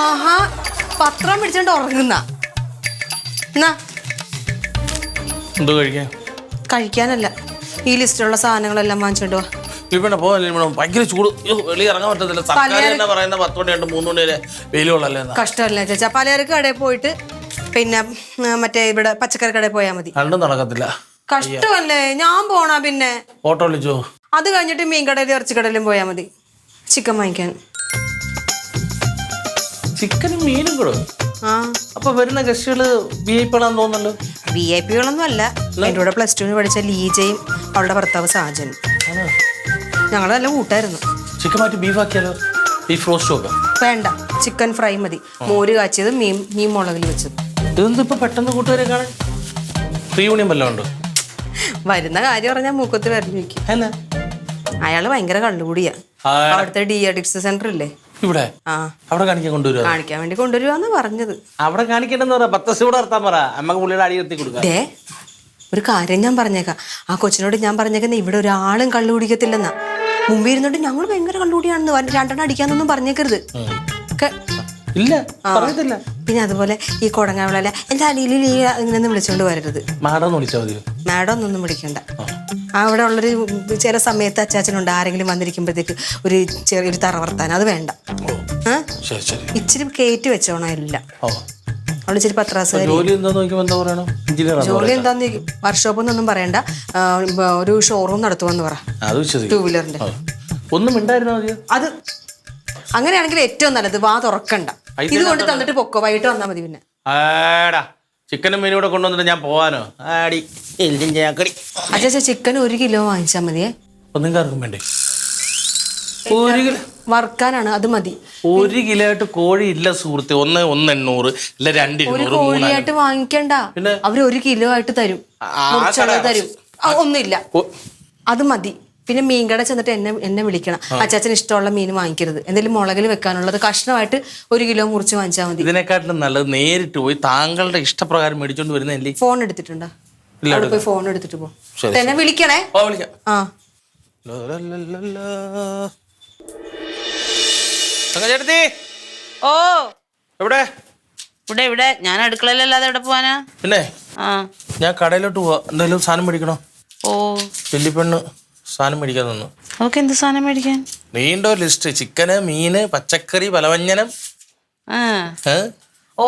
ആഹാ, പത്രം പിടിച്ചോണ്ട് ഉറങ്ങുന്ന. എന്തോ കഴിക്കാനല്ല, ഈ ലിസ്റ്റിലുള്ള സാധനങ്ങളെല്ലാം വാങ്ങിച്ചോണ്ട് വാ. ഇവിടെ പോകാൻ ഭയങ്കര ചൂട്, വെളി ഇറങ്ങാൻ പറ്റത്തില്ല. സർക്കാർ തന്നെ പറയുന്ന 10 മണി 3 മണി വരെ വെയിലുള്ളല്ലേ. കഷ്ടമല്ലേ ചേച്ചാ, പലചരക്ക് കടയിൽ പോയിട്ട് പിന്നെ മറ്റേ ഇവിടെ പച്ചക്കറി കടയിൽ പോയാൽ മതി. രണ്ടും നടക്കത്തില്ല. കഷ്ടമല്ലേ, ഞാൻ പോണാ. പിന്നെ ഓട്ടോ വിളിച്ചോ? അത് കഴിഞ്ഞിട്ട് മീൻ കടയിലും ഇറച്ചിക്കടയിലും പോയാൽ മതി ചിക്കൻ വാങ്ങിക്കാൻ. ചിക്കനും മീനും കൂടെ? ആ, അപ്പൊ വരുന്ന ഗസ്റ്റുകള് VIP ആണെന്ന് തോന്നല്ലോ. VIP കളൊന്നും അല്ല, എൻ്റെ കൂടെ +2 പഠിച്ച ലീജയും അവളുടെ ഭർത്താവ് സാജനും. ഞങ്ങളെല്ലാം കൂട്ടായിരുന്നു. ചിക്കൻ മാറ്റി ബീഫ് ആക്കിയാലോ? ബീഫ് റോസ്റ്റ് നോക്കാം. വേണ്ട, ചിക്കൻ ഫ്രൈ മതി. മോര് കാച്ചിയത്, മീൻ മുളകിൽ വെച്ചത്. ഇതെന്താ ഇപ്പൊ പെട്ടെന്ന് കൂട്ടുകാരെ കാണാൻ? റീയൂണിയൻ വല്ലതും ഉണ്ടോ? വരുന്ന കാര്യം പറഞ്ഞാൽ മൂക്കത്ത് വരല് വെക്കും. അല്ല, അയാള് ഭയങ്കര കള്ളുകൂടിയാ. അവിടുത്തെ ഡി-അഡിക്സ് സെന്റർ ഇല്ലേ ഇവിടെ, ആ അവിടെ കാണിക്കാൻ കൊണ്ടുവരുക. കാണിക്കാൻ വേണ്ടി കൊണ്ടുവരുവാന്ന് പറഞ്ഞത്. അവിടെ കാണിക്കണ്ടെന്ന് പറയാ, 10 ദിവസം കൂടെ നടത്താൻ പറ. അമ്മക്ക് പുള്ളിയുടെ അടി നിർത്തി കൊടുക്കാം. ഒരു കാര്യം ഞാൻ പറഞ്ഞേക്കാം, ആ കൊച്ചിനോട് ഞാൻ പറഞ്ഞേക്കുന്ന ഇവിടെ ഒരാളും കള്ളു കുടിക്കത്തില്ലെന്നാ. മുമ്പേ ഇരുന്നോണ്ട് ഞങ്ങൾ ഭയങ്കര കള്ളുകൂടിയാണെന്ന് 2 അടിക്കാന്നൊന്നും പറഞ്ഞേക്കരുത്. ഇല്ല, പറയത്തില്ല. പിന്നെ അതുപോലെ ഈ കൊടങ്ങാവിളല്ല എന്റെ അടിയിൽ ഇങ്ങനെ വിളിച്ചോണ്ട് വരരുത്. മാഡം വിളിച്ചാൽ മതി. മാഡം ഒന്നൊന്നും വിളിക്കണ്ട. അവിടെ ഉള്ളൊരു ചില സമയത്ത് അച്ചാച്ചനുണ്ട്, ആരെങ്കിലും വന്നിരിക്കുമ്പോഴത്തേക്ക് ഒരു ചെറിയൊരു തറ വർത്താനം, അത് വേണ്ട. ഇച്ചിരി കയറ്റി വെച്ചോണം എല്ലാം. അവിടെ ഇച്ചിരി പത്രാസ്. ജോലി എന്താന്ന് വർക്ക്ഷോപ്പ് എന്നൊന്നും പറയണ്ട, ഒരു ഷോറൂം നടത്തുമെന്ന് പറ. 2 വീലറിന്റെ. ഒന്നും ഉണ്ടായിരുന്നോ? അത് അങ്ങനെയാണെങ്കിൽ ഏറ്റവും നല്ലത്. വാ തുറക്കണ്ട, ഇതുകൊണ്ട് തന്നിട്ട് പൊക്കോ, വൈകിട്ട് വന്നാൽ മതി. പിന്നെ ചിക്കനും മീനും കൂടെ കൊണ്ടുവന്നിട്ട് ഞാൻ പോവാനോ? അച്ഛാ, ചിക്കൻ 1 കിലോ വാങ്ങിച്ചാൽ മതിയേ. ഒന്നും വേണ്ടേ? വറുക്കാനാണ്, അത് മതി. 1 കിലോ ആയിട്ട് കോഴി ഇല്ല സുഹൃത്തെ. 1,800 ഇല്ല 2,200. കോഴിയായിട്ട് വാങ്ങിക്കണ്ട, അവര് 1 കിലോ ആയിട്ട് തരും. തരും, ഒന്നുമില്ല, അത് മതി. പിന്നെ മീൻകട ചെന്നിട്ട് എന്നെ വിളിക്കണം. അച്ചാച്ചന് ഇഷ്ടമുള്ള മീൻ വാങ്ങിക്കരുത്. എന്തെങ്കിലും മുളകിൽ വെക്കാനുള്ളത് കഷ്ണമായിട്ട് 1 കിലോ മുറിച്ച് വാങ്ങിച്ചാൽ മതി. ഇതിനെക്കാട്ടിലും നല്ലത് നേരിട്ട് പോയി താങ്കളുടെ ഇഷ്ടപ്രകാരം മേടിച്ചോണ്ട് വരുന്നല്ലേ. ഫോൺ എടുത്തിട്ടുണ്ടോ? പോയി ഫോൺ എടുത്തിട്ട് പോ. എന്നെ വിളിക്കണേ. ആ ഓ, എവിടെ? ഇവിടെ ഞാൻ അടുക്കളയിലല്ലാതെ എവിടെ പോവാനാ? പിന്നെ ഞാൻ കടയിലോട്ട് പോവാ. എന്തെങ്കിലും സാധനം മേടിക്കണോ? ഓ, വെല്ലിപ്പെണ്ണ് സാധനം മേടിക്കാൻ തന്നു. ഓക്കെ, എന്ത് സാധനം മേടിക്കാൻ? നീണ്ടോ ലിസ്റ്റ്. ചിക്കന്, മീന്, പച്ചക്കറി, പലവ്യഞ്ജനം. ഓ,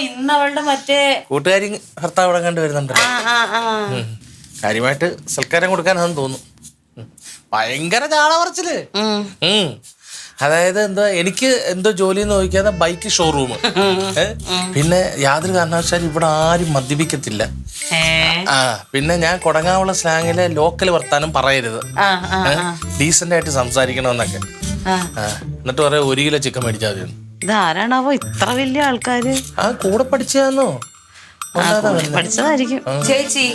ഇന്ന് അവളുടെ മറ്റേ കൂട്ടുകാരി ഭർത്താവ് അവിടെ കണ്ടു വരുന്നുണ്ട്. കാര്യമായിട്ട് സൽക്കാരം കൊടുക്കാനാണെന്ന് തോന്നുന്നു. ഭയങ്കര ചാള പറച്ചില്. അതായത് എന്താ, എനിക്ക് എന്തോ ജോലി നോക്കിയാൽ ബൈക്ക് ഷോറൂം. പിന്നെ യാതൊരു കാരണവശാലും ഇവിടെ ആരും മദ്യപിക്കത്തില്ല. പിന്നെ ഞാൻ കൊടങ്ങാവുള്ള സ്ലാങ്ങിലെ ലോക്കൽ വർത്താനം പറയരുത്, ഡീസന്റ് ആയിട്ട് സംസാരിക്കണമെന്നൊക്കെ. എന്നിട്ട് പറയാം 1 കിലോ ചിക്കൻ മേടിച്ചാൽ മതി. ഇതാരാണാവോ ഇത്ര വലിയ ആൾക്കാര്? കൂടെ പഠിച്ചാന്നോ? പഠിച്ചതായിരിക്കും. ചേച്ചി,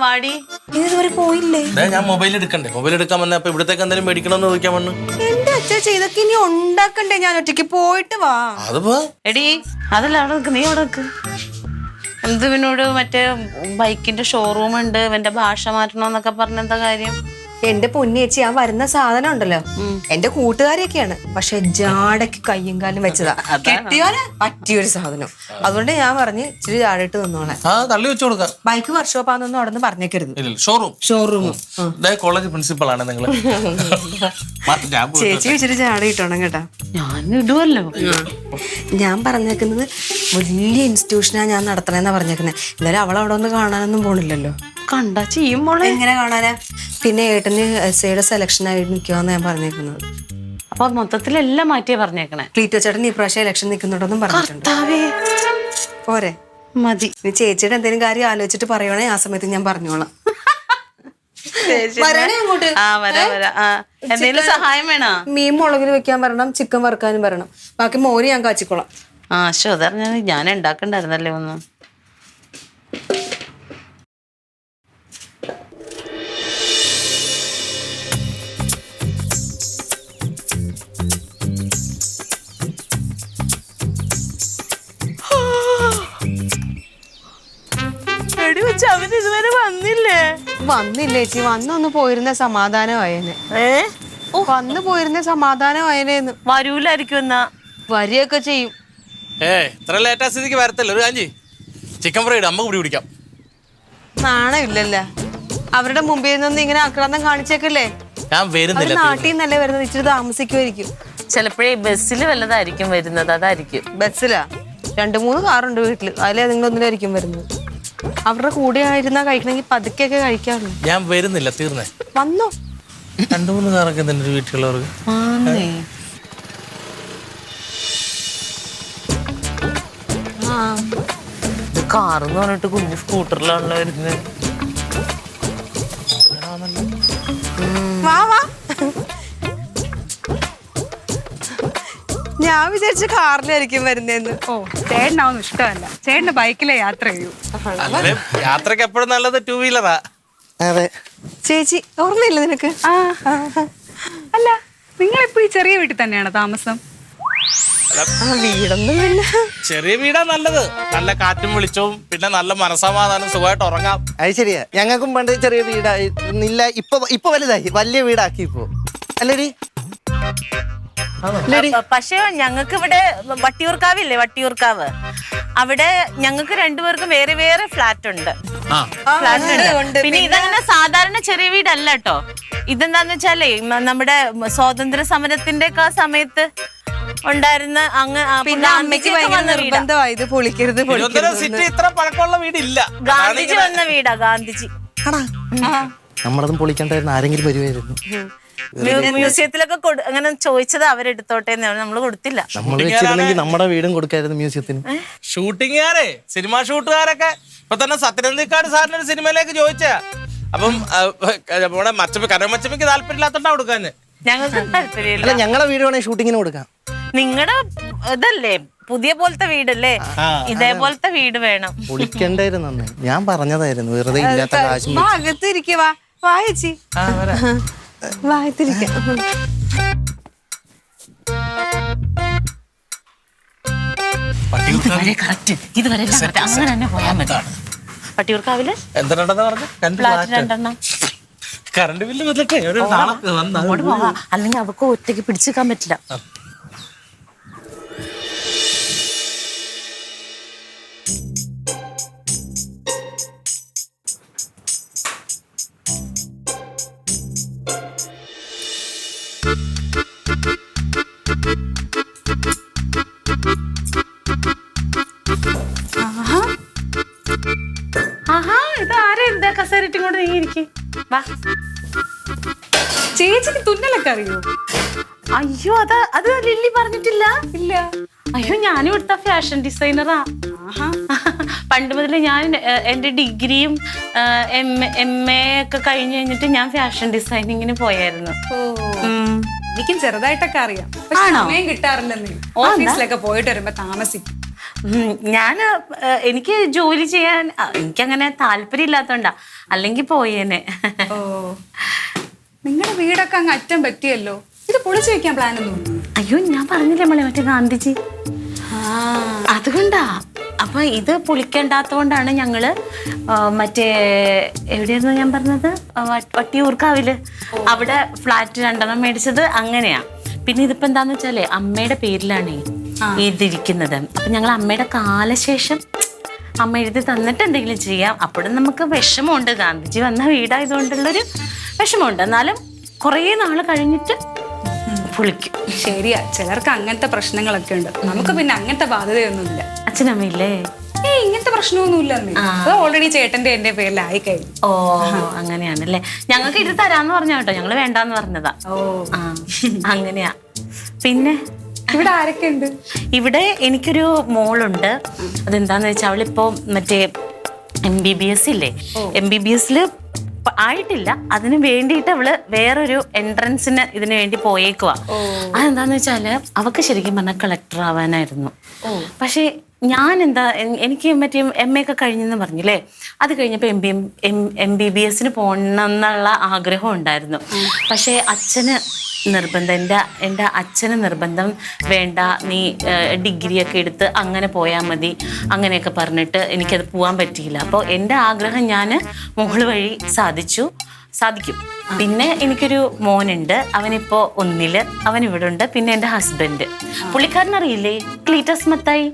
വാടി. ഇതുവരെ പോയില്ലേ? ഞാൻ മൊബൈൽ എടുക്കണ്ടേ? മൊബൈൽ എടുക്കാൻ വന്ന അപ്പൊ ഇവിടത്തേക്ക് എന്തെങ്കിലും മേടിക്കണമെന്ന് ചോദിക്കാൻ വന്നു. എന്റെ അച്ഛാ, ഇതൊക്കെ ഇനി ഉണ്ടാക്കണ്ടേ? ഞാൻ ഒറ്റയ്ക്ക് പോയിട്ട് വാ. അത് പോ എടി, അതല്ല അവിടെ നിൽക്ക്, നീ അവിടെ നിൽക്ക്. എന്തുവിനോട് മറ്റേ ബൈക്കിന്റെ ഷോറൂം ഉണ്ട്, ഇവന്റെ ഭാഷ മാറ്റണോന്നൊക്കെ പറഞ്ഞ എന്താ കാര്യം? എന്റെ പൊന്നിയേച്ചി, ആ വരുന്ന സാധനം ഉണ്ടല്ലോ എന്റെ കൂട്ടുകാരിയൊക്കെയാണ്, പക്ഷെ ജാടക്ക് കയ്യും കാലും വെച്ചതാ. കിട്ടിയാല് പറ്റിയൊരു സാധനം. അതുകൊണ്ട് ഞാൻ പറഞ്ഞ് ഇച്ചിരി ജാടയിട്ട് നിന്നോളെ. തള്ളി വെച്ചു കൊടുക്കാം. ബൈക്ക് വർക്ക്ഷോപ്പാന്നൊന്നും അവിടെ നിന്ന് പറഞ്ഞേക്കരുത്. ഷോറൂം കോളേജ് പ്രിൻസിപ്പൾ ആണ് നിങ്ങൾ. ചേച്ചി ഇച്ചിരി ജാട ഇട്ടോണം കേട്ടാ. ഞാൻ ഇടുവല്ലോ. ഞാൻ പറഞ്ഞേക്കുന്നത് വലിയ ഇൻസ്റ്റിറ്റ്യൂഷനാ ഞാൻ നടത്തണേന്നാ പറഞ്ഞേക്കുന്നത്. എന്നാലും അവളവിടെ ഒന്ന് കാണാനൊന്നും പോണില്ലല്ലോ. കണ്ടാ ചെയ്യും മോളെ. എങ്ങനെ കാണാനാ? പിന്നെ ഏട്ടന് എസ്ഐയുടെ സെലക്ഷൻ ആയിട്ട് നിൽക്കുവാന്ന് ഞാൻ പറഞ്ഞേക്കുന്നത്. അപ്പൊ മൊത്തത്തിലെല്ലാം മാറ്റിയാ പറഞ്ഞേക്കണേ. ക്ലീറ്റോ ചേട്ടൻ ഈ പ്രാവശ്യം ഇലക്ഷൻ നിൽക്കുന്നുണ്ടെന്നും പറഞ്ഞിട്ടുണ്ട്. പോരെ, മതി. നീ ചേച്ചിയുടെ എന്തെങ്കിലും കാര്യം ആലോചിച്ചിട്ട് പറയണേ, ആ സമയത്ത് ഞാൻ പറഞ്ഞോളാം. എന്തെങ്കിലും സഹായം വേണോ? മീൻ മുളകിൽ വെക്കാൻ വരണം, ചിക്കൻ വറുക്കാനും വരണം, ബാക്കി മോര് ഞാൻ കാച്ചിക്കോളാം. അതറിഞ്ഞ ഞാൻ ഉണ്ടാക്കണ്ടായിരുന്നല്ലേ ഒന്ന്. അവന് ഇതുവരെ വന്നില്ലേ? വന്നില്ല ചേച്ചി, വന്നൊന്ന് പോയിരുന്ന സമാധാനമായേനെ. വന്നു പോയിരുന്ന സമാധാനമായേനേന്ന്. വരൂലായിരിക്കും എന്നാ. വരികയൊക്കെ ചെയ്യും. ഇത്ര ലേറ്റാ സ്ഥിതിക്ക് വരത്തില്ല. ഒരു കാഞ്ചി ചിക്കൻ ഫ്രൈഡ് അമ്മക്ക് പിടി പിടിക്കാം. നാണമില്ലല്ലോ അവരുടെ മുമ്പിൽ നിന്ന് ഇങ്ങനെ ആക്രാന്തം കാണിച്ചേക്കല്ലേ. ഞാൻ വരുന്നില്ല. നാട്ടിൽ നിന്നല്ലേ വരുന്നത്, ഇച്ചിരി താമസിക്കുമായിരിക്കും. ചിലപ്പോഴേ ബസ്സിൽ വല്ലതായിരിക്കും വരുന്നത്, അതായിരിക്കും. ബസ്സിലാ 2-3 കാറുണ്ട് വീട്ടില്, അതിലെ നിങ്ങളൊന്നിലായിരിക്കും വരുന്നത്. അവരുടെ കൂടെ ആയിരുന്നാ കഴിക്കണമെങ്കിൽ പതുക്കെയൊക്കെ കഴിക്കാറുള്ളൂ. ഞാൻ വരുന്നില്ല, തീർന്നേ. വന്നോ? 2-3 കാറൊക്കെ എന്തെങ്കിലും വീട്ടിലുള്ളവർക്ക്. കാറെന്ന് പറഞ്ഞിട്ട് കുഞ്ഞു സ്കൂട്ടറിലാണല്ലോ വരുന്നത്. വാ വാ. ഞാൻ വിചാരിച്ച കാറിലായിരിക്കും വരുന്നേന്ന്. ചേട്ടനാവൊന്നും ഇഷ്ടമല്ല, ചേട്ടന്റെ ബൈക്കിലെ യാത്ര ചെയ്യൂ. യാത്രക്ക് എപ്പോഴും നല്ലത് 2 വീലറാ. അതെ ചേച്ചി ഓർമ്മയില്ല നിനക്ക്? അല്ല, നിങ്ങളിപ്പോ ഈ ചെറിയ വീട്ടിൽ തന്നെയാണോ താമസം? വീടൊന്നും പിന്നെ ചെറിയ വീടാ നല്ലത്. നല്ല കാറ്റും വെളിച്ചവും, പിന്നെ നല്ല മനസമാധാനം, സുഖമായിട്ട് ഉറങ്ങാം. അത് ശരിയാ. ഞങ്ങൾക്കും പണ്ട് ചെറിയ വീടായിരുന്നില്ല, ഇപ്പൊ വലുതായി, വലിയ വീടാക്കി ഇപ്പൊ. അല്ലേടി? പക്ഷെ ഞങ്ങൾക്ക് ഇവിടെ വട്ടിയൂർക്കാവില്ലേ, വട്ടിയൂർക്കാവ്, അവിടെ ഞങ്ങൾക്ക് 2 പേർക്കും വേറെ വേറെ ഫ്ലാറ്റ് ഉണ്ട്. പിന്നെ ഇതങ്ങനെ സാധാരണ ചെറിയ വീടല്ല കേട്ടോ. ഇതെന്താന്ന് വെച്ചാലേ നമ്മുടെ സ്വാതന്ത്ര്യ സമരത്തിന്റെ ഒക്കെ ആ സമയത്ത് ഉണ്ടായിരുന്ന പിന്നെ അമ്മയ്ക്ക് ഭയങ്കര നിർബന്ധമായി ഇത് പൊളിക്കരുത്. സിറ്റി ഇത്ര പഴക്കമുള്ള വീടില്ല. ഗാന്ധിജി വന്ന വീടാ, ഗാന്ധിജി. നമ്മളതും പൊളിക്കണ്ടായിരുന്നു, ആരെങ്കിലും വരുമായിരുന്നു. മ്യൂസിയത്തിലൊക്കെ അങ്ങനെ ചോദിച്ചത് അവരെടുത്തോട്ടെ, നമ്മള് കൊടുത്തില്ല. നമ്മൾ വെച്ചിരുന്നെങ്കിൽ നമ്മുടെ വീടും കൊടുക്കായിരുന്നു മ്യൂസിയത്തിന്. ഷൂട്ടിങ്ങുകാരെ, സിനിമ ഷൂട്ടുകാരൊക്കെ ഇപ്പൊ തന്നെ സത്യനന്ദിക്കാട് സാറിന് ഒരു സിനിമയിലേക്ക് ചോദിച്ചാ. അപ്പം നമ്മുടെ കരമച്ചമ്മയ്ക്ക് താല്പര്യമില്ലാത്തോണ്ടാ കൊടുക്കാന്. ഞങ്ങൾക്ക് താല്പര്യമില്ല. അല്ല, ഞങ്ങളെ വീട് വേണേ ഷൂട്ടിങ്ങിന് കൊടുക്കാം. നിങ്ങളുടെ ഇതല്ലേ പുതിയ പോലത്തെ വീടല്ലേ, ഇതേപോലത്തെ വീട് വേണം. പൊളിക്കണ്ടായിരുന്നു. ഞാൻ പറഞ്ഞതായിരുന്നു, വെറുതെ ഇല്ലാത്ത കാശ്. അകത്തിരിക്കുവാ, വായിച്ചി വായത്തിരിക്ക. ഇതുവരെ അങ്ങനെ തന്നെ പോയാൽ മതി. വട്ടിയൂർക്കാവില് കറണ്ട് ബില്ല് വന്നിട്ടേ അല്ലെങ്കിൽ അവർക്ക് ഒറ്റയ്ക്ക് പിടിച്ചേക്കാൻ പറ്റില്ല. ഇതാരാ കസേരറ്റും കൊണ്ട് നീങ്ങിയിരിക്കും. ചേച്ചിക്ക് തുന്നലൊക്കെ അറിയോ? അയ്യോ, അത് ലില്ലി പറഞ്ഞിട്ടില്ല. ഇല്ല. അയ്യോ, ഞാനും ഇവിടുത്തെ ഫാഷൻ ഡിസൈനറാ. പണ്ട് മുതലേ ഞാൻ എൻ്റെ ഡിഗ്രിയും MA ഒക്കെ കഴിഞ്ഞിട്ട് ഞാൻ ഫാഷൻ ഡിസൈനിങ്ങിന് പോയായിരുന്നു. എനിക്കും ചെറുതായിട്ടൊക്കെ അറിയാം, പക്ഷെ സമയം കിട്ടാറില്ലെന്നേ. ഓഫീസിലൊക്കെ പോയിട്ട് വരുമ്പോ താമസിക്കും. എനിക്ക് ജോലി ചെയ്യാൻ എനിക്കങ്ങനെ താല്പര്യം ഇല്ലാത്തോണ്ടാ, അല്ലെങ്കിൽ പോയേനെ. നിങ്ങളുടെ വീടൊക്കെ അങ്ങ് അറ്റം പറ്റിയല്ലോ. ഇത് പൊളിച്ചു വെക്കാൻ പ്ലാൻ ഒന്നും? അയ്യോ, ഞാൻ പറഞ്ഞില്ലേ മോളെ, മറ്റേ ഗാന്ധിജി, അതുകൊണ്ടാ. അപ്പൊ ഇത് പൊളിക്കണ്ടാത്തോണ്ടാണ് ഞങ്ങള് മറ്റേ എവിടെയായിരുന്നു ഞാൻ പറഞ്ഞത്, വട്ടിയൂർക്കാവില് അവിടെ ഫ്ലാറ്റ് 2 മേടിച്ചത്. അങ്ങനെയാ. പിന്നെ ഇതിപ്പോ എന്താന്ന് വെച്ചാലേ അമ്മയുടെ പേരിലാണ് ഇതിരിക്കുന്നത്. അപ്പൊ ഞങ്ങൾ അമ്മയുടെ കാലശേഷം അമ്മ എഴുതി തന്നിട്ട് എന്തെങ്കിലും ചെയ്യാം. അപ്പോഴും നമുക്ക് വിഷമമുണ്ട്, ഗാന്ധിജി വന്ന വീടായതുകൊണ്ടുള്ളൊരു വിഷമമുണ്ട്. എന്നാലും കുറേ നാള് കഴിഞ്ഞിട്ട് പൊളിക്കും. ശരിയാ, ചിലർക്ക് അങ്ങനത്തെ പ്രശ്നങ്ങളൊക്കെ ഉണ്ട്. നമുക്ക് പിന്നെ അങ്ങനത്തെ ബാധ്യതയൊന്നുമില്ല. അച്ഛനമ്മയില്ലേ? ഇങ്ങനത്തെ പ്രശ്നമൊന്നുമില്ല. ഓൾറെഡി ചേട്ടന്റെ എന്റെ പേരിലായി കഴിഞ്ഞു. ഓ, അങ്ങനെയാണല്ലേ. ഞങ്ങൾക്ക് ഇത് തരാന്ന് പറഞ്ഞ കേട്ടോ, ഞങ്ങള് വേണ്ടാന്ന് പറഞ്ഞതാ. അങ്ങനെയാ. പിന്നെ ഇവിടെ ആരൊക്കെ ഉണ്ട്? ഇവിടെ എനിക്കൊരു മോളുണ്ട്. അതെന്താന്ന് വെച്ചാൽ അവളിപ്പോ മറ്റേ MBBS ഇല്ലേ, MBBS ആയിട്ടില്ല. അതിന് വേണ്ടിയിട്ട് അവള് വേറൊരു എൻട്രൻസിന് ഇതിനു വേണ്ടി പോയേക്കുവാ. അതെന്താന്ന് വെച്ചാല് അവക്ക് ശരിക്കും പറഞ്ഞാൽ കളക്ടർ ആവാനായിരുന്നു. പക്ഷെ ഞാൻ എന്താ എനിക്ക് മറ്റേ MA ഒക്കെ കഴിഞ്ഞെന്ന് പറഞ്ഞില്ലേ, അത് കഴിഞ്ഞപ്പോൾ MBBS പോകണം എന്നുള്ള ആഗ്രഹം ഉണ്ടായിരുന്നു. പക്ഷേ അച്ഛന് നിർബന്ധം, എൻ്റെ അച്ഛന് നിർബന്ധം, വേണ്ട നീ ഡിഗ്രിയൊക്കെ എടുത്ത് അങ്ങനെ പോയാൽ മതി അങ്ങനെയൊക്കെ പറഞ്ഞിട്ട് എനിക്കത് പോകാൻ പറ്റിയില്ല. അപ്പോൾ എൻ്റെ ആഗ്രഹം ഞാൻ മോള് വഴി സാധിക്കും. പിന്നെ എനിക്കൊരു മോനുണ്ട്, അവനിപ്പോ 1-ല്, അവൻ ഇവിടെ ഉണ്ട്. പിന്നെ എൻ്റെ ഹസ്ബൻഡ്, പുള്ളിക്കാരനറിയില്ലേ, ക്ലീറ്റസ് മത്തായി,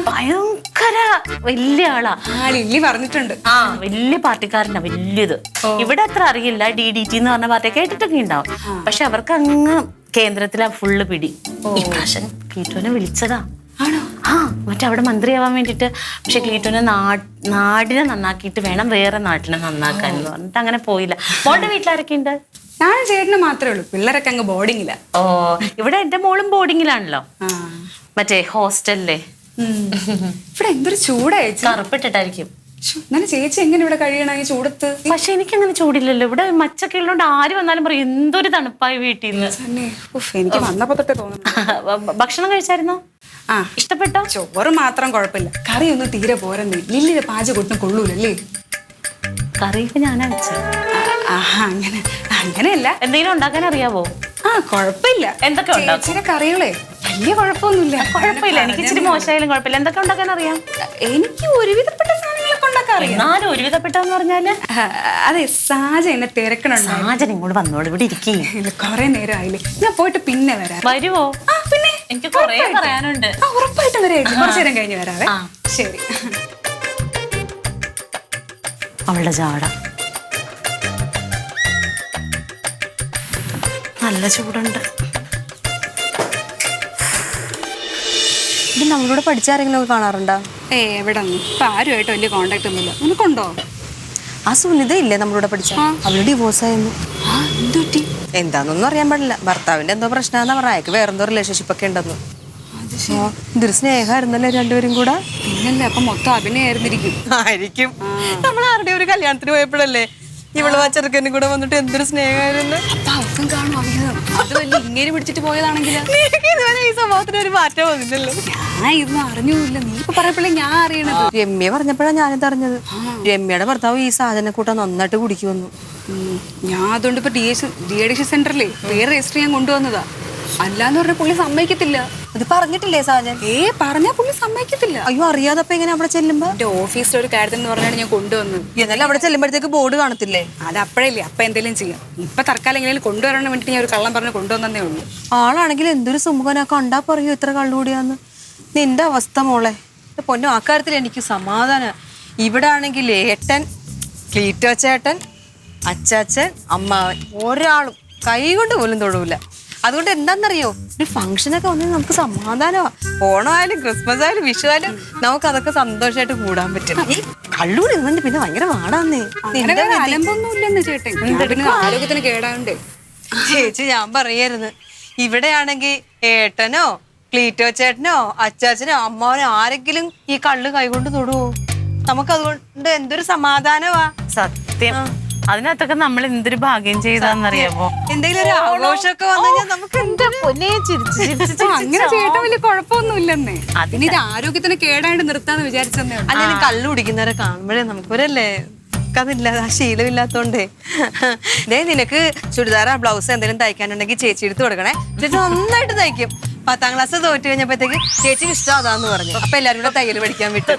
ഭയങ്കര വലിയ ആളാ. ലില്ലി പറഞ്ഞിട്ടുണ്ട്. വലിയ പാർട്ടിക്കാരനാ, വലിയത്. ഇവിടെ അത്ര അറിയില്ല, DDT എന്ന് പറഞ്ഞ പാർട്ടി കേട്ടിട്ടൊക്കെ ഉണ്ടാവും. പക്ഷെ അവർക്ക് അങ്ങ് കേന്ദ്രത്തിലാ ഫുള്ള് പിടി. ഇപ്രാവശ്യം ക്ലീറ്റോനെ വിളിച്ചതാ. മറ്റേ അവിടെ മന്ത്രിയാവാൻ വേണ്ടിട്ട്. പക്ഷെ ക്ലീറ്റോനെ നാടിനെ നന്നാക്കിയിട്ട് വേണം വേറെ നാട്ടിനെ നന്നാക്കാൻ എന്ന് പറഞ്ഞിട്ട് അങ്ങനെ പോയില്ല. മോളുടെ വീട്ടിലാരൊക്കെ ഉണ്ട്? ഞാൻ ചേട്ടന് മാത്രമേ ഉള്ളൂ, പിള്ളേരൊക്കെ അങ്ങ് ബോർഡിങ്ങില്ല. ഇവിടെ എന്റെ മോളും ബോർഡിങ്ങിലാണല്ലോ, മറ്റേ ഹോസ്റ്റലിലെ. ഇവിടെ എന്തൊരു ചൂടായി, കറുപ്പിട്ടിട്ടായിരിക്കും. എന്നാലും ചേച്ചി എങ്ങനെ ഇവിടെ കഴിയണം ഈ ചൂടത്ത്? പക്ഷെ എനിക്കങ്ങനെ ചൂടില്ലല്ലോ, ഇവിടെ മച്ചൊക്കെ ഉള്ളതുകൊണ്ട് ആര് വന്നാലും പറയും എന്തൊരു തണുപ്പായി വീട്ടിൽ നിന്ന്. എനിക്ക് വന്നപ്പോ തൊട്ടേ തോന്നുന്നു. ഭക്ഷണം കഴിച്ചായിരുന്നോ? ഇഷ്ടപ്പെട്ടോ? ചോറ് മാത്രം കുഴപ്പമില്ല, കറിയൊന്നും തീരെ പോരെന്നേ. ലില്ലിയുടെ പാചകം ഒട്ടും കൊള്ളൂലല്ലേ? കറിയൊക്കെ ഞാനാ വെച്ചത്. അങ്ങനെയല്ല, എന്തെങ്കിലും ഉണ്ടാക്കാൻ അറിയാവോ? കുഴപ്പമില്ല. എന്തൊക്കെ ഉണ്ടാക്കും? കറികളെ വലിയ കുഴപ്പമൊന്നുമില്ല. കുഴപ്പമില്ല, എനിക്ക് ഇച്ചിരി മോശമായാലും കുഴപ്പമില്ല. എന്തൊക്കെ ഉണ്ടാക്കാൻ അറിയാം? എനിക്ക് ഒരുവിധപ്പെട്ട സാധനങ്ങളൊക്കെ ഉണ്ടാക്കാൻ അറിയാം. എന്നാലും ഒരുവിധപ്പെട്ടെന്ന് പറഞ്ഞാല് അതെ, സാജ എന്നെ തിരക്കണുണ്ട്. സാജൻ ഇങ്ങോട്ട് വന്നോളൂ, ഇവിടെ ഇരിക്കേ. കൊറേ നേരം ആയില്ലേ, ഞാൻ പോയിട്ട് പിന്നെ വരാം. വരുവോ? പിന്നെ എനിക്ക് കൊറേ പറയാനുണ്ട്. ഉറപ്പായിട്ടും വരാം, കുറച്ചു നേരം കഴിഞ്ഞ് വരാവേ. ശരി. അവളുടെ ജാട നല്ല ചൂടുണ്ട്. ഇത് നമ്മളോട് പഠിച്ച ആരെങ്കിലും ഒക്കെ കാണാറുണ്ടോ? എവിടെ ഇപ്പൊ ആരുമായിട്ട് വലിയ കോണ്ടാക്ട് ഒന്നുമില്ല. നിനക്കുണ്ടോ? ആ സുനിത ഇല്ലേ നമ്മളോട് പഠിച്ച, അവള് ഡിവോഴ്സ് ആയിരുന്നു. എന്താന്നൊന്നും അറിയാൻ പാടില്ല, ഭർത്താവിന്റെ എന്തോ പ്രശ്നമാണെന്നാ പറഞ്ഞ, അയക്ക് വേറെന്തോ റിലേഷൻഷിപ്പ് ഒക്കെ ഉണ്ടെന്ന്. ഇതൊരു സ്നേഹമായിരുന്നല്ലേ രണ്ടുപേരും കൂടെ? പിന്നല്ലേ, അപ്പൊ മൊത്തം അഭിനയായിരുന്നിരിക്കും. ആയിരിക്കും. നമ്മൾ ആരുടെ ഒരു കല്യാണത്തിന് പോയപ്പോഴല്ലേ ഇവള് ആ ചെറുക്കനും കൂടെ വന്നിട്ട് എന്തൊരു സ്നേഹമായിരുന്നു. അപ്പൊ അവർക്കും കാണും അഭിനയം. അത് വലിയ ഇങ്ങനെ പിടിച്ചിട്ട് പോയതാണെങ്കിലോ? ഇതുവരെ ഈ സ്വഭാവത്തിന് ഒരു മാറ്റം വന്നില്ലല്ലോ. ഞാൻ ഇതൊന്നും അറിഞ്ഞൂല്ല, നീ ഇപ്പൊ പറയപ്പോഴേ ഞാൻ അറിയണത്. രമ്യ പറഞ്ഞപ്പോഴാണ് ഞാനിത് അറിഞ്ഞത്. രമ്യയുടെ ഭർത്താവ് ഈ സാധന കൂട്ടം നന്നായിട്ട് കുടിക്കുവന്നു. ഞാൻ അതുകൊണ്ട് ഇപ്പൊ DADC സെന്ററിലെ വേറെ രജിസ്റ്റർ ഞാൻ കൊണ്ടുവന്നതാ. അല്ലാന്ന് പറഞ്ഞ പുള്ളി സമ്മതിക്കത്തില്ല. അത് പറഞ്ഞിട്ടില്ലേ സാജൻ? പറഞ്ഞാ പുള്ളി സമ്മതിക്കത്തില്ല. അയ്യോ, അറിയാതപ്പോ എങ്ങനെ അവിടെ ചെല്ലുമ്പോ? എന്റെ ഓഫീസിലെ ഒരു കാര്യത്തിന് പറഞ്ഞാണ് ഞാൻ കൊണ്ടുവന്നത്. എന്നാലും അവിടെ ചെല്ലുമ്പോഴത്തേക്ക് ബോർഡ് കാണത്തില്ലേ? അത് അപ്പഴല്ലേ, അപ്പൊ എന്തെങ്കിലും ചെയ്യാം. ഇപ്പൊ തൽക്കാലം എങ്ങനെയും കൊണ്ടുവരാൻ വേണ്ടിട്ട് ഞാൻ ഒരു കള്ളം പറഞ്ഞ് കൊണ്ടുവന്നേ ഉള്ളൂ. ആളാണെങ്കിൽ എന്തൊരു സുമുഖനാ, കണ്ടാ പറയൂ ഇത്ര കള്ളുകൂടിയാന്ന്. നിന്റെ അവസ്ഥ മോളെ. പൊന്നു, ആ കാര്യത്തിൽ എനിക്ക് സമാധാനം. ഇവിടെ ആണെങ്കിൽ ഏട്ടൻ, ക്ലീറ്റോ ചേട്ടൻ, അച്ചാച്ചൻ, അമ്മാവൻ, ഒരാളും കൈ കൊണ്ട് പോലും തൊഴൂല. അതുകൊണ്ട് എന്താണെന്നറിയോ, ഒരു ഫംഗ്ഷനൊക്കെ വന്നാൽ നമുക്ക് സമാധാനമാ. ഓണമായാലും ക്രിസ്മസ് ആയാലും വിഷു ആയാലും നമുക്ക് അതൊക്കെ സന്തോഷമായിട്ട് കൂടാൻ പറ്റും. ഈ കള്ളൂടി നിന്നിട്ട് പിന്നെ ഭയങ്കര വാടാന്നേ. അലമ്പൊന്നുമില്ലെന്ന് ചേട്ടൻ, ആരോഗ്യത്തിന് കേടാണ്ട്. ചേച്ചി, ഞാൻ പറയായിരുന്നു, ഇവിടെയാണെങ്കിൽ ഏട്ടനോ ക്ലീറ്റോ ചേട്ടനോ അച്ചാച്ചനോ അമ്മാവനോ ആരെങ്കിലും ഈ കള്ള് കൈകൊണ്ട് തൊടുവോ? നമുക്കതുകൊണ്ട് എന്തൊരു സമാധാനമാ. സത്യം, അതിനകത്തൊക്കെ നമ്മൾ എന്തൊരു ഭാഗ്യം ചെയ്താന്നറിയാമോ? എന്തെങ്കിലും ഒരു ആഘോഷമൊക്കെ വന്നു കഴിഞ്ഞാൽ നമുക്ക് അങ്ങനെ ചേട്ടൻ വലിയ കുഴപ്പമൊന്നുമില്ലെന്നേ. അതിന് ഇത് ആരോഗ്യത്തിന് കേടായിട്ട് നിർത്താന്ന് വിചാരിച്ചെന്നേ. അല്ലെങ്കിൽ കള്ളു കുടിക്കുന്നവരെ കാണുമ്പോഴേ നമുക്കൊരല്ലേ അതില്ല, ആ ശീലമില്ലാത്തോണ്ടേ. നിനക്ക് ചുരിദാറ ബ്ലൗസ് എന്തെങ്കിലും തയ്ക്കാനുണ്ടെങ്കിൽ ചേച്ചി എടുത്ത് കൊടുക്കണേ. ചേച്ചി നന്നായിട്ട് തയ്ക്കും. 10ാം ക്ലാസ് തോറ്റു കഴിഞ്ഞപ്പോഴത്തേക്ക് ചേച്ചിക്ക് ഇഷ്ടം അതാന്ന് പറഞ്ഞു. അപ്പൊ എല്ലാരും കൂടെ തയ്യൽ പഠിക്കാൻ വിട്ടു.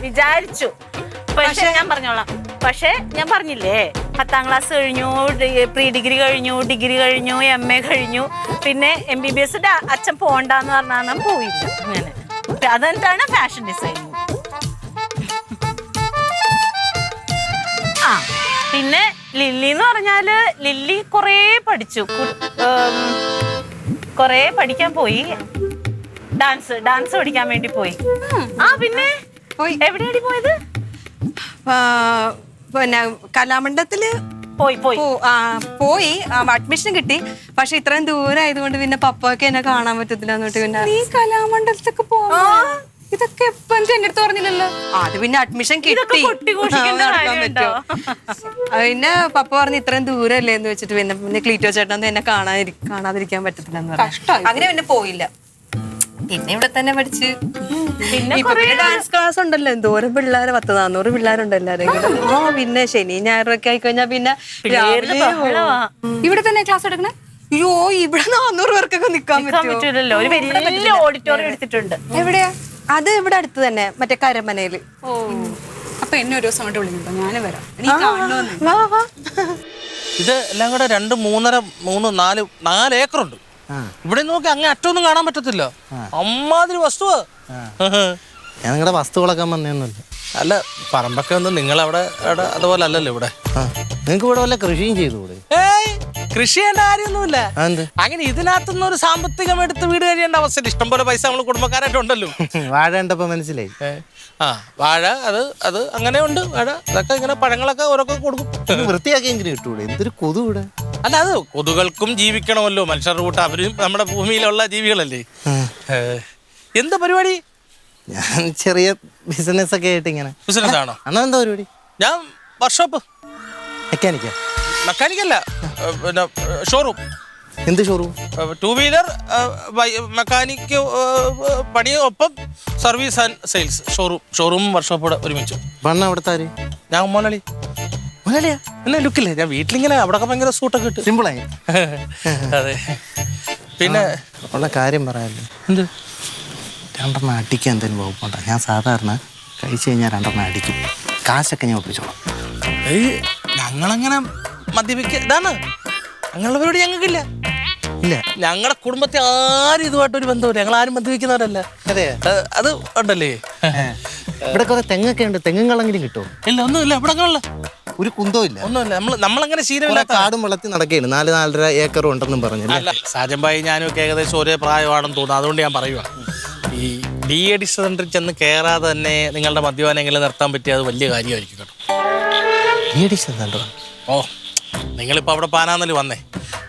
വിചാരിച്ചു. പക്ഷെ ഞാൻ പറഞ്ഞോളാം, പക്ഷെ ഞാൻ പറഞ്ഞില്ലേ, 10ാം ക്ലാസ് കഴിഞ്ഞു, പ്രീ ഡിഗ്രി കഴിഞ്ഞു, ഡിഗ്രി കഴിഞ്ഞു, MA കഴിഞ്ഞു, പിന്നെ MBBS അച്ഛൻ പോണ്ടെന്ന് പറഞ്ഞാൽ പോയില്ല. അങ്ങനെ അതെന്താണ് ഫാഷൻ ഡിസൈനിങ്. പിന്നെ ലില്ലി എന്ന് പറഞ്ഞാല് ലില്ലി കൊറേ പഠിച്ചു, കൊറേ പഠിക്കാൻ പോയി. ഡാൻസ് പഠിക്കാൻ വേണ്ടി പോയി. പിന്നെ എവിടെയാണ് പോയത്? പിന്നെ കലാമണ്ഡലത്തില് പോയി അഡ്മിഷൻ കിട്ടി. പക്ഷെ ഇത്രയും ദൂരം ആയതുകൊണ്ട് പിന്നെ പപ്പയ്ക്ക് എന്നെ കാണാൻ പറ്റത്തില്ല. എന്നിട്ട് പിന്നെ നീ കലാമണ്ഡലത്തൊക്കെ ഇതൊക്കെ എപ്പോ എന്റെ അടുത്ത് പറഞ്ഞില്ലല്ലോ. അത് പിന്നെ അഡ്മിഷൻ കിട്ടി. കൊട്ടിഘോഷിക്കേണ്ട കാര്യമുണ്ടോ? പിന്നെ പപ്പ പറഞ്ഞ് ഇത്രയും ദൂരല്ലേ എന്ന് വെച്ചിട്ട് പിന്നെ ക്ലീറ്റോ ചേട്ടൻ എന്നെ കാണാതിരിക്കാൻ പറ്റത്തില്ല എന്ന് പറഞ്ഞു. അങ്ങനെ പിന്നെ പോയില്ല. പിന്നെ ഇവിടെ തന്നെ പഠിച്ച് ഇപ്പൊ പിന്നെ ഡാൻസ് ക്ലാസ് ഉണ്ടല്ലോ. എന്തോരം പിള്ളേര് 400 പിള്ളേരുണ്ട് എല്ലാരെങ്കിലും. പിന്നെ ശനി ഞായറൊക്കെ ആയിക്കഴിഞ്ഞാ പിന്നെ രാവിലെ ഇവിടെ തന്നെ ക്ലാസ് എടുക്കണേ? അയ്യോ ഇവിടെ 400 പേർക്കൊക്കെ നിക്കാൻ പറ്റൂലല്ലോ. ഒരു വലിയ ഓഡിറ്റോറിയം എടുത്തിട്ടുണ്ട്. എവിടെയാ? അത് ഇവിടെ അടുത്ത് തന്നെ, മറ്റേ കരമനയില്. ഓ, അപ്പൊ എന്നെ ഒരു ദിവസം അങ്ങോട്ട് വിളിക്കട്ടോ, ഞാനും വരാം. എനിക്ക് കാണണമെന്ന്. വാ വാ. ഇത് എല്ലാം കൂടെ 2, 3, 4 ഏക്കറുണ്ട്. ഇവിടെ നോക്കി അങ്ങ് അറ്റൊന്നും കാണാൻ പറ്റത്തില്ല. അമ്മാതിരി വസ്തുവാ. ഞാൻ നിങ്ങളുടെ വസ്തുക്കളൊക്കെ വന്നേന്നല്ല. അല്ല, പറമ്പൊക്കെ ഒന്നും നിങ്ങളവിടെ അതുപോലെ അല്ലല്ലോ ഇവിടെ. നിങ്ങൾക്ക് ഇവിടെ വല്ല കൃഷിയും ചെയ്തുകൂടെ? ഏയ്, കൃഷി ചെയ്യേണ്ട കാര്യമൊന്നുമില്ല. അതെന്ത്? അങ്ങനെ ഇതിനകത്തുനിന്ന് ഒരു സാമ്പത്തികം എടുത്ത് വീട് കഴിയേണ്ട അവസ്ഥ. ഇഷ്ടംപോലെ പൈസ നമ്മൾ കുടുംബക്കാരായിട്ടുണ്ടല്ലോ. വാഴ ഉണ്ടപ്പോ മനസ്സിലായി. വാഴ അത് അങ്ങനെ ഉണ്ട്. വാഴ അതൊക്കെ ഇങ്ങനെ പഴങ്ങളൊക്കെ ഓരോക്കെ കൊടുക്കും. വൃത്തിയാക്കിയെങ്കിലും കിട്ടൂടെ? എന്തൊരു കൊതു ഇവിടെ. അല്ല, അത് കൊതുകൾക്കും ജീവിക്കണമല്ലോ. മനുഷ്യരുടെ കൂട്ടം അവരും നമ്മുടെ ഭൂമിയിലുള്ള ജീവികളല്ലേ. എന്താ പരിപാടി? ഞാൻ ചെറിയ ബിസിനസ് ഒക്കെ ആയിട്ട് ഇങ്ങനെ. ബിസിനസ് ആണോ? അണ്ണാ എന്താ പരിപാടി? ഞാൻ വർക്ക്ഷോപ്പ്. മെക്കാനിക്കാ? മെക്കാനിക്കല്ല, പിന്നെ ഷോറൂം. എന്ത് ഷോറൂം? 2 വീലർ മെക്കാനിക്ക് പണിയൊപ്പം സർവീസ് ആൻഡ് സെയിൽസ് ഷോറൂമും വർക്ക്ഷോപ്പൂടെ ഒരുമിച്ചു. പണ്ണ അവിടുത്തെ ആര്? ഞാൻ മോനാളി. മോനാളിയാ? എന്നെ ലുക്കില്ലേ? ഞാൻ വീട്ടിലിങ്ങനെ അവിടെ ഭയങ്കര സൂട്ടൊക്കെ ഇട്ട് സിമ്പിളായി. അതെ. പിന്നെ ഉള്ള കാര്യം പറയാമല്ലോ. എന്ത്? 2 അടിക്കാൻ എന്തെങ്കിലും വകുപ്പുണ്ടോ? ഞാൻ സാധാരണ കഴിച്ചു കഴിഞ്ഞാൽ 2 അടിക്കും. കാശൊക്കെ ഞാൻ ഒപ്പിച്ചോളാം. ഞങ്ങളങ്ങനെ ഇതാണ് ഞങ്ങളുടെ പരിപാടി. ഞങ്ങൾക്കില്ല. ഇല്ല, ഞങ്ങളുടെ കുടുംബത്തെ ആരും ഇതുമായിട്ടൊരു ബന്ധമില്ല. ഞങ്ങൾ ആരും മദ്യപിക്കുന്നവരല്ല. അതെ, അത് ഉണ്ടല്ലേ. ഇവിടെ കുറെ തെങ്ങൊക്കെ ഉണ്ട്. തെങ്ങുകളെങ്കിലും കിട്ടുമോ? ഇല്ല, ഒന്നുമില്ല. ഇവിടെ അങ്ങനല്ല, ഒരു കുന്തവും ഇല്ല. ഒന്നുമില്ല. നമ്മളങ്ങനെ ശീലമില്ലാത്ത കാടും വെള്ളത്തിൽ നടക്കുകയാണ്. 4-4.5 ഏക്കറും ഉണ്ടെന്നും പറഞ്ഞില്ല. അല്ല, സാജൻഭായി ഞാനും ഒക്കെ ഏകദേശം ഒരേ പ്രായമാണെന്ന് തോന്നുന്നു. അതുകൊണ്ട് ഞാൻ പറയുക, ഈ ഡി അഡിക്ഷൻ സെന്ററിൽ ചെന്ന് കയറാതെ തന്നെ നിങ്ങളുടെ മദ്യപാനം എങ്കിലും നിർത്താൻ പറ്റിയ അത് വലിയ കാര്യമായിരിക്കും കേട്ടോ. ഓ, നിങ്ങളിപ്പോൾ അവിടെ പാനാന്നല് വന്നേ.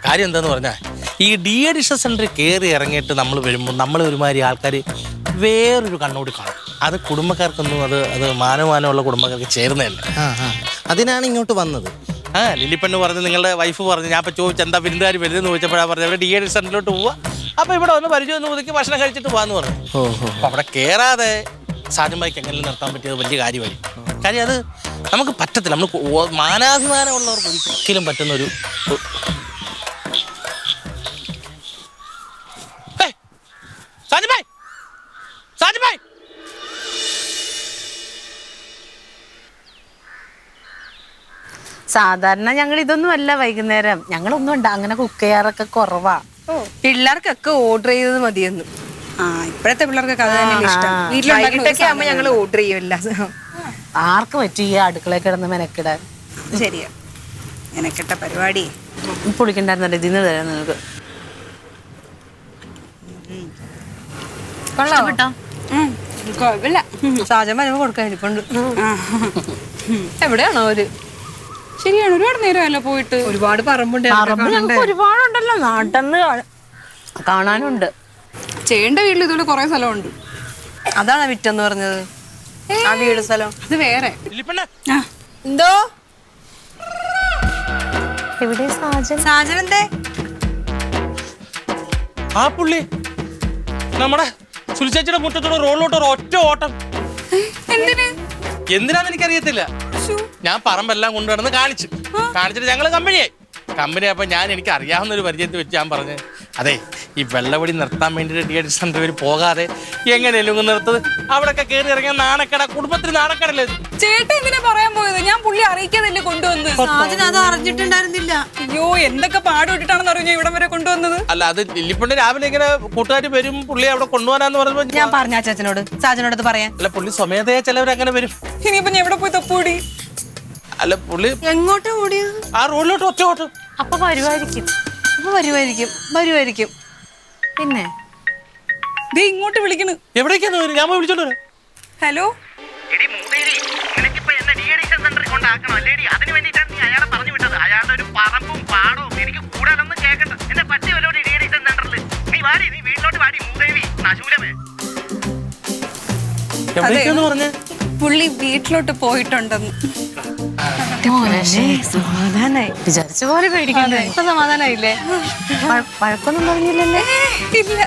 കാര്യം എന്താന്ന് പറഞ്ഞാൽ, ഈ ഡി അഡിക്ഷൻ സെന്ററിൽ കയറി ഇറങ്ങിയിട്ട് നമ്മൾ വരുമ്പോൾ നമ്മൾ ഒരുമാതിരി ആൾക്കാർ വേറൊരു കണ്ണോട് കാണും. അത് കുടുംബക്കാർക്കൊന്നും അത് മാനമാനമുള്ള കുടുംബക്കാർക്ക് ചേർന്നതല്ല. അതിനാണ് ഇങ്ങോട്ട് വന്നത്. ലില്ലിപ്പെണ്ണ് പറഞ്ഞ്, നിങ്ങളുടെ വൈഫ് പറഞ്ഞ്, ഞാൻ ഇപ്പോൾ ചോദിച്ചു എന്താ വിരുന്നുകാർ വരുന്നതെന്ന് ചോദിച്ചപ്പോഴാണ് പറഞ്ഞത് അവിടെ ഡി അഡിക്ഷൻ സെന്ററിലോട്ട് പോവുക. അപ്പോൾ ഇവിടെ വന്ന് പരിചയം ഒന്ന് ഒതുക്കി ഭക്ഷണം കഴിച്ചിട്ട് പോകാമെന്ന് പറഞ്ഞു. അപ്പോൾ അവിടെ കയറാതെ സാജൻഭായിക്ക് എങ്ങനെ നിർത്താൻ പറ്റിയത് വലിയ കാര്യമായിരിക്കും. കാര്യം അത് നമുക്ക് പറ്റത്തില്ല. നമ്മൾ മാനാഭിമാനമുള്ളവർക്ക് ഒരിക്കലും പറ്റുന്നൊരു സാധാരണ ഞങ്ങൾ ഇതൊന്നും അല്ല വൈകുന്നേരം. ഞങ്ങളൊന്നും ഉണ്ട് അങ്ങനെ കുക്ക് ചെയ്യാറൊക്കെ കുറവാ. പിള്ളേർക്കൊക്കെ ഓർഡർ ചെയ്തത് മതിയെന്ന്. ഇപ്പോഴത്തെ പിള്ളേർക്കൊക്കെ അത് തന്നെ ഇഷ്ടം. വീട്ടിലൊക്കെ ആകുമ്പോ ഞങ്ങൾ ഓർഡർ ചെയ്യുമല്ല. ആർക്ക് പറ്റും ഈ അടുക്കളയിൽ കിടന്ന് മെനക്കിടാൻ? ശരിയാ, മെനക്കെട്ട പരിപാടി. പൊളിക്കണ്ടായിരുന്നല്ലേ ഇതിന്ന് തരാം നിങ്ങൾക്ക്. കൊള്ളാട്ടോ? കുഴപ്പമില്ല. സാജൻ വരുമ്പോ കൊടുക്കാൻ ഇരിപ്പുണ്ട്. എവിടെയാണോ അവര്? ശരിയാണ്, ഒരുപാട് നേരമല്ലോ പോയിട്ട്. ഒരുപാട് പറമ്പുണ്ട്. ഒരുപാടുണ്ടല്ലോ നാട്ടിന്ന് കാണാനുണ്ട്. ചെയ്യേണ്ട വീട്ടിൽ ഇതുപോലെ കുറെ സ്ഥലമുണ്ട്. അതാണ് വിറ്റെന്ന് പറഞ്ഞത്. ആ വീട് സ്ഥലം അത് വേറെ. എന്തോ എവിടെ സാജൻ എന്തേ? ആ പുള്ളി നമ്മുടെ സുലിച്ചേച്ചിയുടെ മുറ്റത്തോടെ റോഡിലോട്ട് ഒറ്റ ഓട്ടം. എന്തിനാന്ന് എനിക്കറിയത്തില്ല. ഞാൻ പറമ്പെല്ലാം കൊണ്ടുവന്ന് കാണിച്ചിട്ട് ഞങ്ങൾ കമ്പനി അപ്പൊ എനിക്ക് അറിയാവുന്ന ഒരു പരിചയത്തിൽ വെച്ച് ഞാൻ പറഞ്ഞു, അതെ ഈ വെള്ളപടി നിർത്താൻ വേണ്ടിയിട്ട് ഡി അഡിക്ഷൻ സെന്ററിൽ പോകാതെ എങ്ങനെയല്ലോ നിർത്തത്. അവിടെയൊക്കെ കയറി ഇറങ്ങിയ നാണക്കട, കുടുംബത്തിന് നാണക്കടല്ലേ. ചേട്ടൻ എന്തിനാ പറയാൻ പോയത്? ഞാൻ പുള്ളി അറിയിക്കാതല്ലേ കൊണ്ടുവന്നത്. സാജൻ അത് അറിഞ്ഞിട്ടുണ്ടായിരുന്നില്ല. അയ്യോ, എന്തൊക്കെ പാടുവിട്ടിട്ടാണെന്ന് അറിഞ്ഞു ഇവിടം വരെ കൊണ്ടുവന്നത്. അല്ല, അത് ലില്ലിപ്പണ്ട് രാവിലെ ഇങ്ങനെ കൂട്ടുകാർ വരും പുള്ളി അവിടെ കൊണ്ടുപോകാനാന്ന് പറഞ്ഞപ്പോ ഞാൻ പറഞ്ഞ സാജനോട് പറയാൻ. അല്ല, പുള്ളി സ്വമേധയാ ചിലവരങ്ങനെ വരും. ഇനിയിപ്പോ ഞാൻ എവിടെ പോയി തപ്പൂടി? അല്ല, പുള്ളി എങ്ങോട്ടാ ഓടിയത്? ആ റോഡിലോട്ട് ഒറ്റ ഓട്ടം. അപ്പൊ വരുമായിരിക്കും. പിന്നെ ദേ ഇങ്ങോട്ട് വിളിക്കണ്. എവിടേക്കാന്ന് വരും? ഞാൻ പോയി വിളിച്ചോണ്ട് വരാം. ഹലോ, അയാളുടെ ഒരു പറമ്പും പാടവും എനിക്ക് കൂടാനൊന്നും കേൾക്കണ്ട. എന്നെ പറ്റി വല്ലോ ഡി അഡിക്ഷൻ സെന്ററിൽ. നീ വാടി, നീ വീട്ടിലോട്ട് വാടി മൂദേവി നശൂലമേ. എവിടേക്കാന്ന് പറഞ്ഞേ? പുള്ളി വീട്ടിലോട്ട് പോയിട്ടുണ്ടെന്ന്. സമാധാനായി വിചാരിച്ച പോലെ പേടിക്കണ്ടേ? ഇപ്പൊ സമാധാനായില്ലേ? വഴക്കൊന്നും പറഞ്ഞില്ലല്ലേ? ഇല്ല.